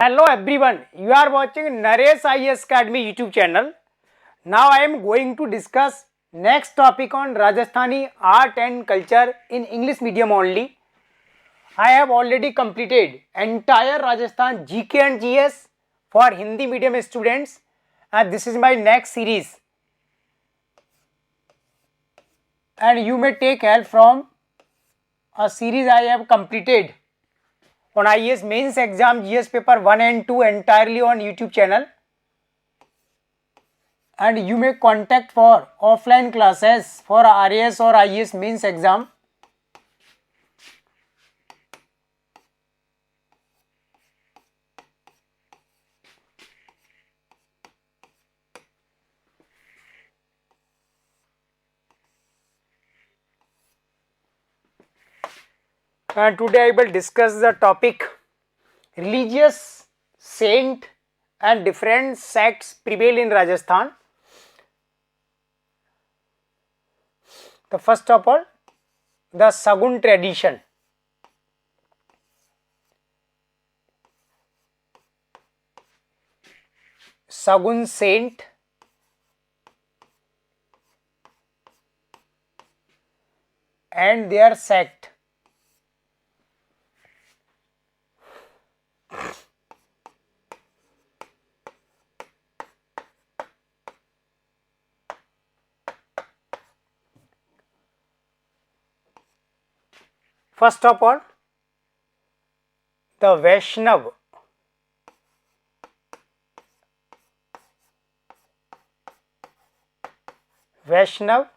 Hello everyone, you are watching Naresh IAS Academy YouTube channel. Now I am going to discuss next topic on Rajasthani art and culture in English medium only. I have already completed entire Rajasthan GK and GS for Hindi medium students and this is my next series. And you may take help from a series I have completed on IAS mains exam GS paper 1 and 2 entirely on YouTube channel, and you may contact for offline classes for RAS or IAS mains exam. And today I will discuss the topic religious saint and different sects prevail in Rajasthan. The first of all, the sagun tradition. Sagunsaint and their sect. First of all, the Vaishnav. Vaishnav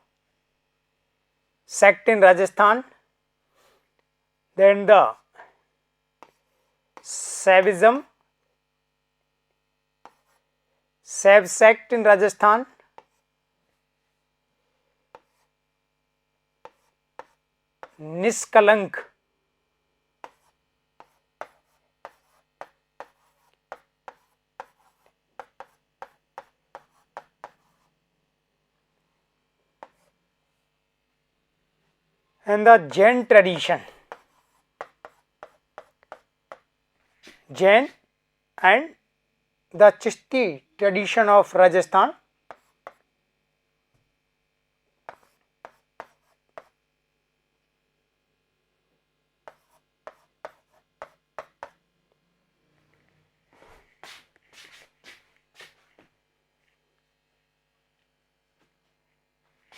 sect in Rajasthan, then the Shaivism, Shaiv sect in Rajasthan, nishkalanka, and the Jain tradition, Jain and the Chisti tradition of Rajasthan.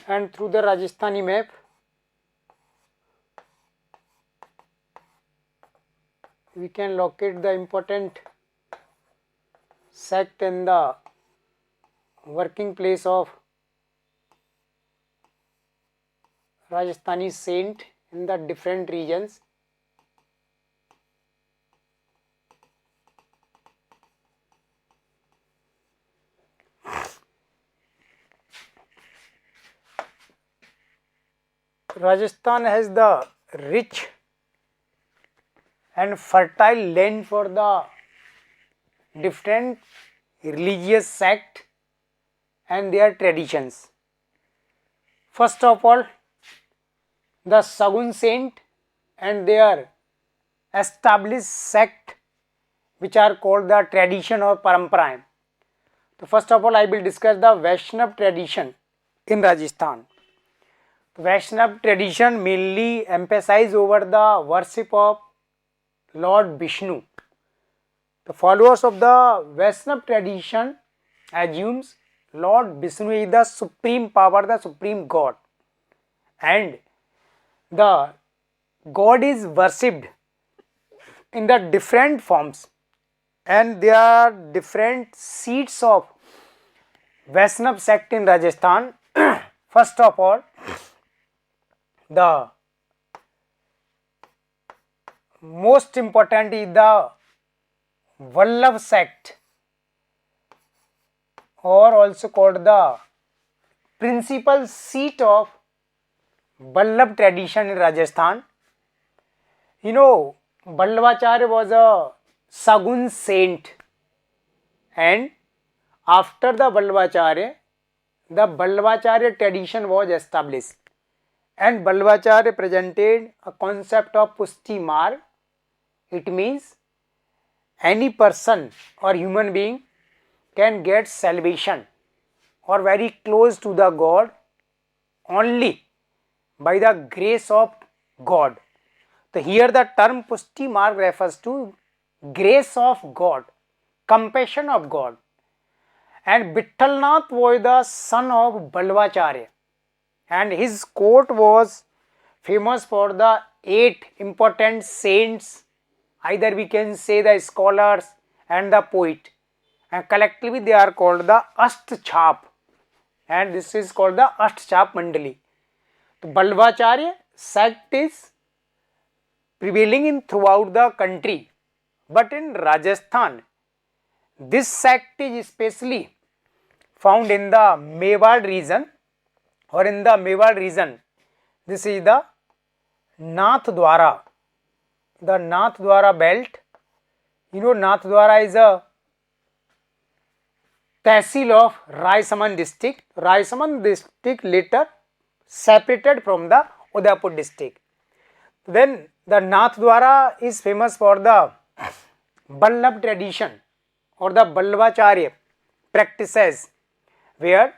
And through the Rajasthani map, we can locate the important sect and the working place of Rajasthani saint in the different regions. Rajasthan has the rich and fertile land for the different religious sect and their traditions. First of all, the sagunsaint and their established sect, which are called the tradition or parampara. So first of all, I will discuss the Vaishnav tradition in Rajasthan. Vaishnav tradition mainly emphasize over the worship of Lord Vishnu. The followers of the Vaishnav tradition assumes Lord Vishnu is the supreme power, the supreme God, and the God is worshipped in the different forms, and there are different seats of Vaishnav sect in Rajasthan. First of all, the most important is the Vallabh sect, or also called the principal seat of Vallabh tradition in Rajasthan. You know, Vallabhacharya was a sagun saint, and after the Vallabhacharya tradition was established, and Vallabhacharya presented a concept of pushti marg. It means any person or human being can get salvation or very close to the God only by the grace of God. So here the term pushti mark refers to grace of God, compassion of God. And Vittalnath was the son of Balvacharya, and his court was famous for the 8 important saints, either we can say the scholars and the poet, and collectively they are called the Ashtchap, and this is called the Ashtchap Mandali. The Balvacharya sect is prevailing in throughout the country, but in Rajasthan this sect is especially found in the Mewar region, or in the Mewar region. This is the Nathdwara, the Nathdwara belt. You know, Nathdwara is a tehsil of Rajasthan district. Rajasthan district later separated from the Udaipur district. Then the Nathdwara is famous for the Vaishnava tradition or the Balvacharya practices, where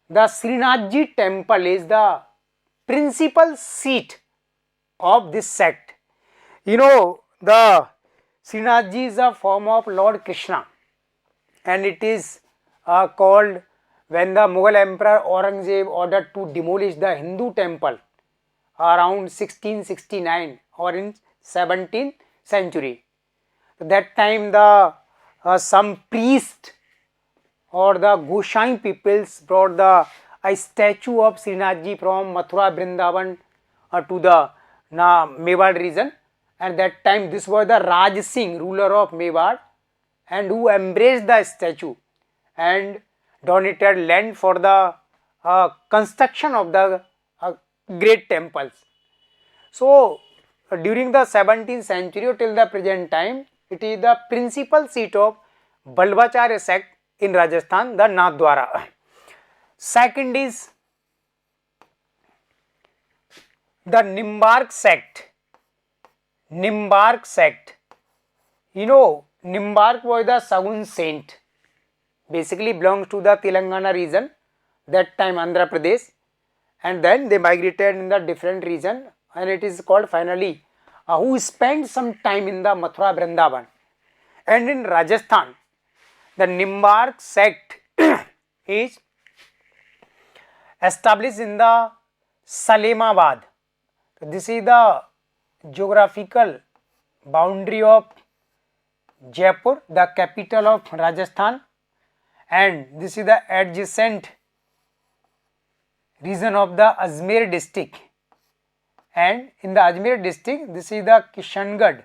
the Srinathji temple is the principal seat of this sect. You know, the Srinathji is a form of Lord Krishna, and it is called when the Mughal Emperor Aurangzeb ordered to demolish the Hindu temple around 1669 or in 17th century. That time the some priest or the Goshain peoples brought a statue of Srinathji from Mathura Vrindavan to the Mewar region, and that time this was the Raj Singh, ruler of Mewar, and who embraced the statue and donated land for the construction of the great temples. So during the 17th century till the present time, it is the principal seat of Balvacharya sect in Rajasthan, the Nathdwara. Second is the Nimbark sect. Nimbark sect. You know, Nimbark was the sagunsaint. Basically belongs to the Telangana region, that time Andhra Pradesh, and then they migrated in the different region, and it is called finally who spent some time in the Mathura Vrindavan. And in Rajasthan, the Nimbark sect is established in the Salemabad. This is the geographical boundary of Jaipur, the capital of Rajasthan, and this is the adjacent region of the Ajmer district. And in the Ajmer district, this is the Kishangarh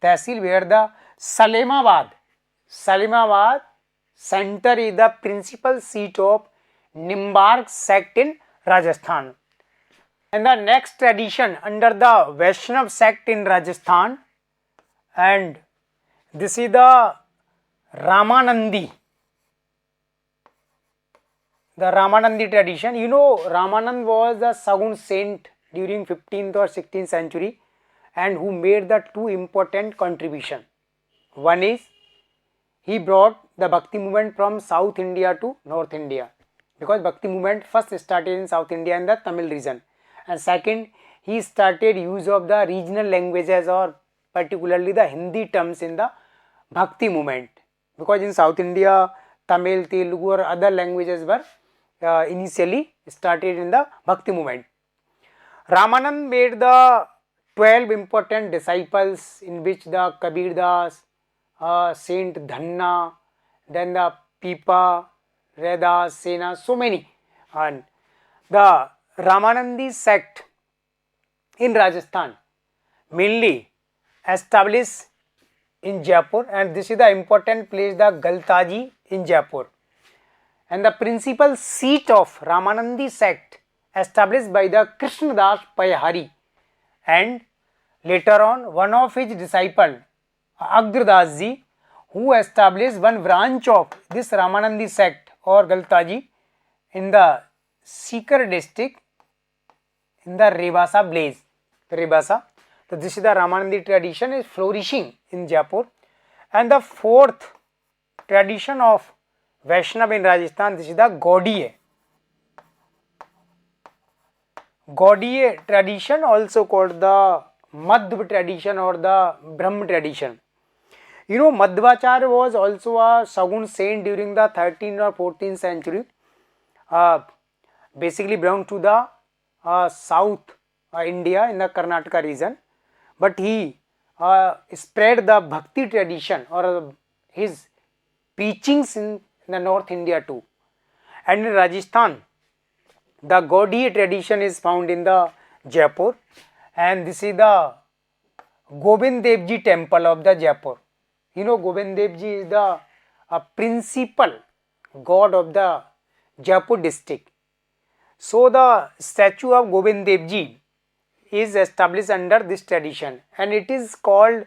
tehsil, where the Salemabad center is the principal seat of Nimbark sect in Rajasthan. And the next tradition under the Vaishnav sect in Rajasthan, and this is the Ramanandi. The Ramanandi tradition. You know, Ramanand was the Sagun saint during 15th or 16th century, and who made the 2 important contributions. One is he brought the Bhakti movement from South India to North India, because Bhakti movement first started in South India in the Tamil region, and second he started use of the regional languages or particularly the Hindi terms in the Bhakti movement, because in South India Tamil, Telugu or other languages were initially started in the Bhakti movement. Ramanand made the 12 important disciples, in which the Kabir Das, Saint Dhanna, then the Pipa, Reda, Sena, so many. And the Ramanandi sect in Rajasthan mainly established in Jaipur, and this is the important place, the Galtaji in Jaipur. And the principal seat of Ramanandi sect established by the Krishnadas Payahari, and later on one of his disciples Agradas ji, who established one branch of this Ramanandi sect or Galtaji in the Sikar district in the Rebasa village. Rebasa. So this is the Ramanandi tradition is flourishing in Jaipur. And the fourth tradition of Vaishnav in Rajasthan, this is the Gaudiya. Gaudiya tradition, also called the Madhva tradition or the Brahma tradition. You know, Madhvacharya was also a sagun saint during the 13th or 14th century. Basically belonged to the South India in the Karnataka region. But he spread the Bhakti tradition or his preachings in the North India too. And in Rajasthan, the Gaudiya tradition is found in the Jaipur, and this is the Gobind Dev Ji temple of the Jaipur. You know, Gobind Dev Ji is the principal god of the Jaipur district. So the statue of Gobind Dev Ji is established under this tradition, and it is called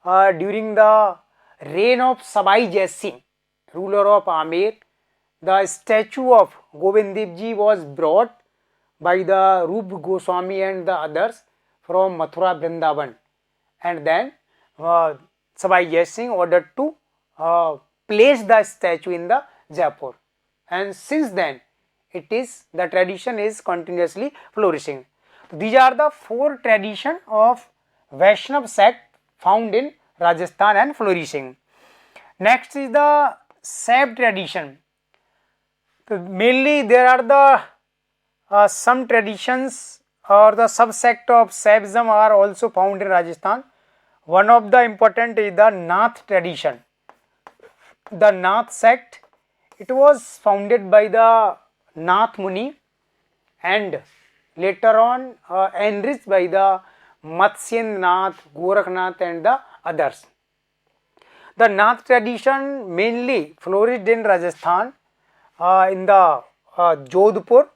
during the reign of Sabai Jai Singh, ruler of Amer. The statue of Gobind Dev Ji was brought by the Rup Goswami and the others from Mathura Vrindavan, and then Sabai Jai Singh ordered to place the statue in the Jaipur, and since then the tradition is continuously flourishing. These are the four traditions of Vaishnav sect found in Rajasthan and flourishing. Next is the shaiv tradition. Mainly there are the some traditions or the subsect of Shaivism are also found in Rajasthan. One of the important is the Nath tradition. The Nath sect, it was founded by the Nath Muni and later on enriched by the Matsyendra Nath, Gorakhnath and the others. The Nath tradition mainly flourished in Rajasthan in the Jodhpur.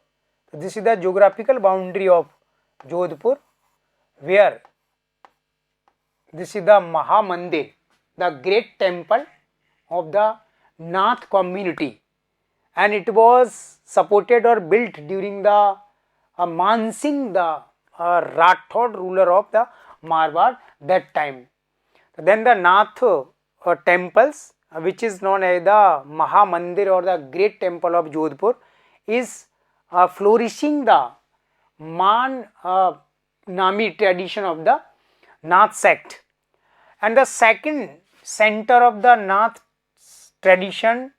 This is the geographical boundary of Jodhpur, where this is the Mahamandir, the great temple of the Nath community, and it was supported or built during the Mansingh, the Rathod ruler of the Marwar that time. Then the Nath temples, which is known as the Mahamandir or the great temple of Jodhpur, is flourishing the Man Nami tradition of the Nath sect. And the second center of the Nath tradition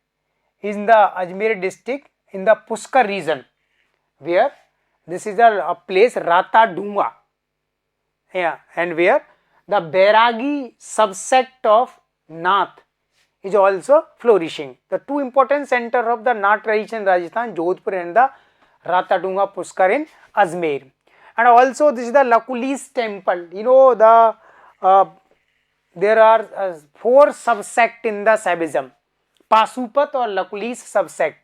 is in the Ajmer district in the Pushkar region, where this is a place Rata Dunga, and where the Bairagi subsect of Nath is also flourishing. The two important centers of the Nath tradition in Rajasthan, Jodhpur and the Ratadunga Pushkar in Ajmer. And also this is the Lakulis temple. You know, there are four subsect in the Shaivism, Pasupat or Lakulis subsect,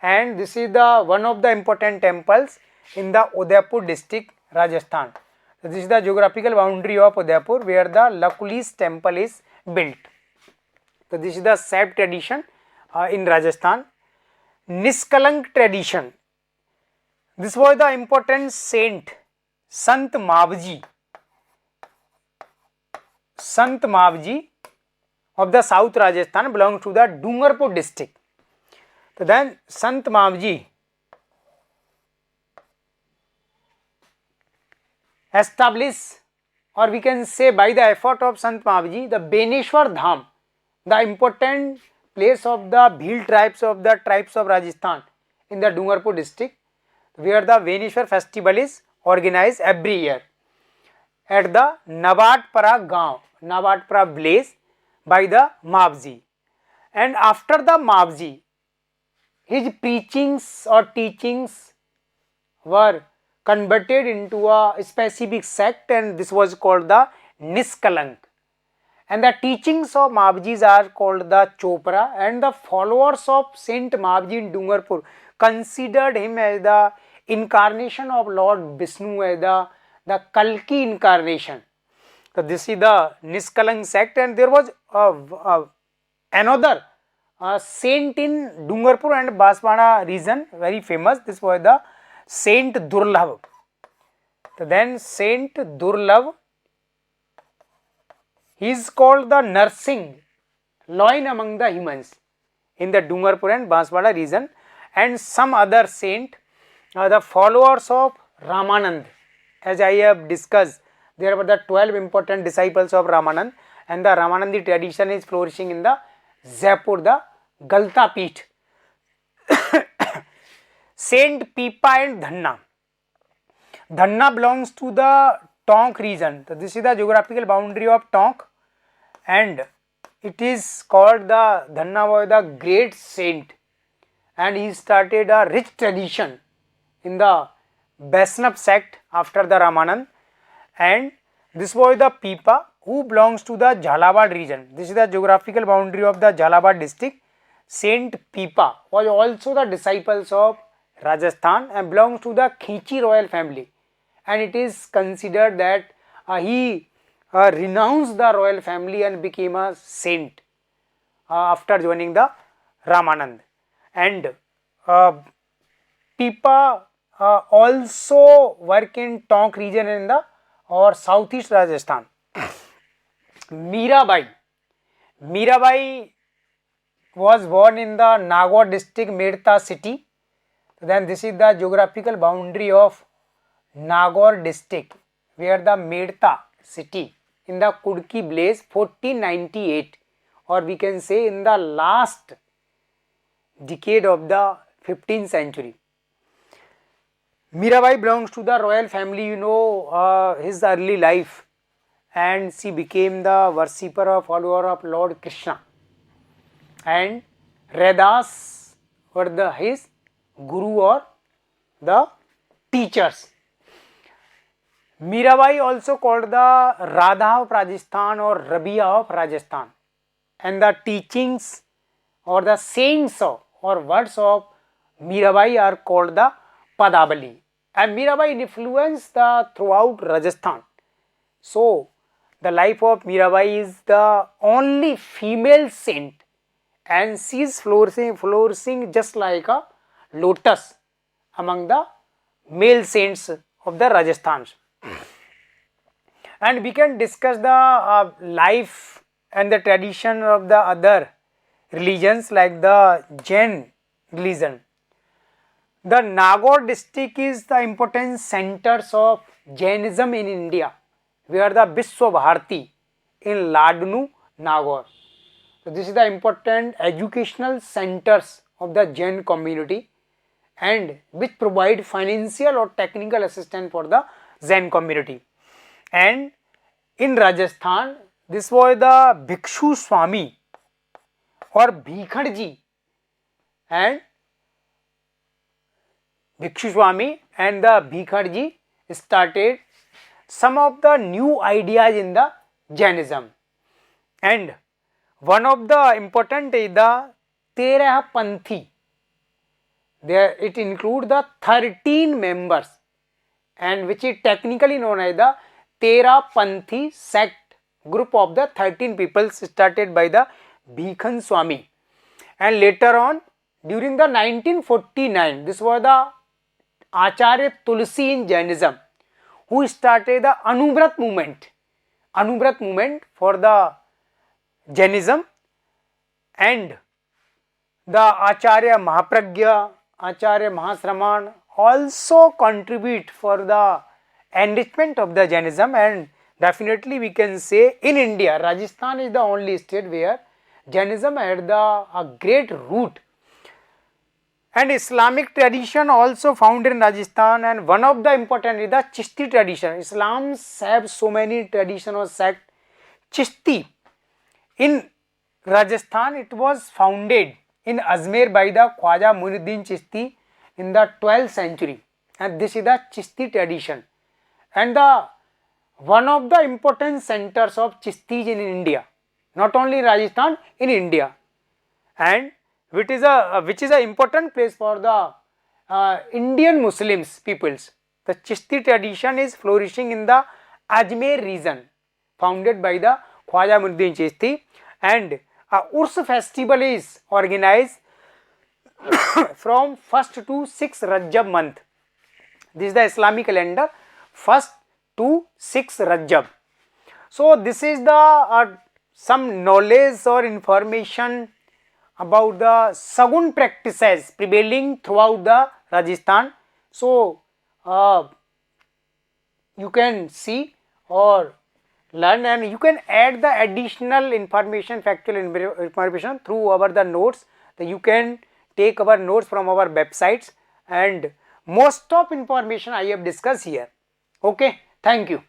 and this is the one of the important temples in the Udaipur district, Rajasthan. So this is the geographical boundary of Udaipur where the Lakulis temple is built. So this is the shaiv tradition in Rajasthan. Nishkalanka tradition. This was the important saint Sant Mavji. Sant Mavji of the South Rajasthan belongs to the Dungarpur district. So then Sant Mavji established, or we can say by the effort of Sant Mavji, the Beneshwar Dham, the important place of the Bhil tribes of Rajasthan in the Dungarpur district, where the Beneshwar festival is organized every year at the Navatpara Gaon, Navatpara village by the Mavji. And after the Mavji, his preachings or teachings were converted into a specific sect, and this was called the Nishkalanka. And the teachings of Mavjis are called the Chopra, and the followers of Saint Mavji in Dungarpur considered him as the incarnation of Lord Vishnu, as the Kalki incarnation. So this is the Nishkalanka sect, and there was another saint in Dungarpur and Banswara region, very famous. This was the Saint Durlabh. So then Saint Durlabh, he is called the nursing loin among the humans in the Dungarpur and Banswara region. And some other saint, the followers of Ramanand, as I have discussed, there were the 12 important disciples of Ramanand, and the Ramanandi tradition is flourishing in the Jaipur, the Galta Peeth. Saint Pipa and Dhanna. Dhanna belongs to the Tonk region. So this is the geographical boundary of Tonk, and it is called the Dhanna was the great saint, and he started a rich tradition in the Vaishnav sect after the Ramanand. And this was the Pipa, who belongs to the Jhalabad region. This is the geographical boundary of the Jhalabad district. Saint Pipa was also the disciples of Rajasthan and belongs to the Khichi royal family, and it is considered that he renounced the royal family and became a saint after joining the Ramanand. And Pipa also work in Tonk region in the or southeast Rajasthan. Mirabai was born in the Nagaur district, Medta city. Then this is the geographical boundary of Nagaur district, where the Medta city in the Kudki blaze 1498, or we can say in the last decade of the 15th century. Mirabai belongs to the royal family, his early life, and she became the worshipper or follower of Lord Krishna, and Redas were his guru or the teachers. Mirabai also called the Radha of Rajasthan or Rabia of Rajasthan, and the teachings or the sayings or words of Mirabai are called the Padavali, and Mirabai influenced throughout Rajasthan. So the life of Mirabai is the only female saint, and she is flourishing just like a lotus among the male saints of the Rajasthan. And we can discuss the life and the tradition of the other religions like the Jain religion. The Nagaur district is the important centers of Jainism in India, where the Vishwa Bharati in Ladnu, Nagaur. So this is the important educational centers of the Jain community, and which provide financial or technical assistance for the Jain community. And in Rajasthan, this was the Bhikshu Swami or Bhikhadji, and Bhikshu Swami and the Bhikhadji started some of the new ideas in the Jainism. And one of the important is the Terah Panthi. There it includes the 13 members, and which is technically known as the Terah Panthi sect, group of the 13 people started by the Bhikhan Swami. And later on, during the 1949, this was the Acharya Tulsi in Jainism, who started the Anubrat movement for the Jainism, and the Acharya Mahapragya, Acharya Mahasraman also contribute for the enrichment of the Jainism. And definitely we can say in India, Rajasthan is the only state where Jainism had a great root. And Islamic tradition also found in Rajasthan, and one of the important is the Chisti tradition. Islam have so many tradition or sect. Chisti in Rajasthan, it was founded in Ajmer by the Khwaja Muinuddin Chisti in the 12th century, and this is the Chisti tradition, and one of the important centers of Chistis in India, not only in Rajasthan, in India, and which is a important place for the Indian Muslims peoples. The Chisti tradition is flourishing in the Ajmer region, founded by the Khwaja Muinuddin Chisti, and Urs festival is organized from 1st to 6th Rajab month. This is the Islamic calendar, 1st to 6th Rajab. So this is the some knowledge or information about the sagun practices prevailing throughout the Rajasthan. So you can see or learn, and you can add the additional information, factual information through our the notes. That you can take our notes from our websites, and most of information I have discussed here. Okay, thank you.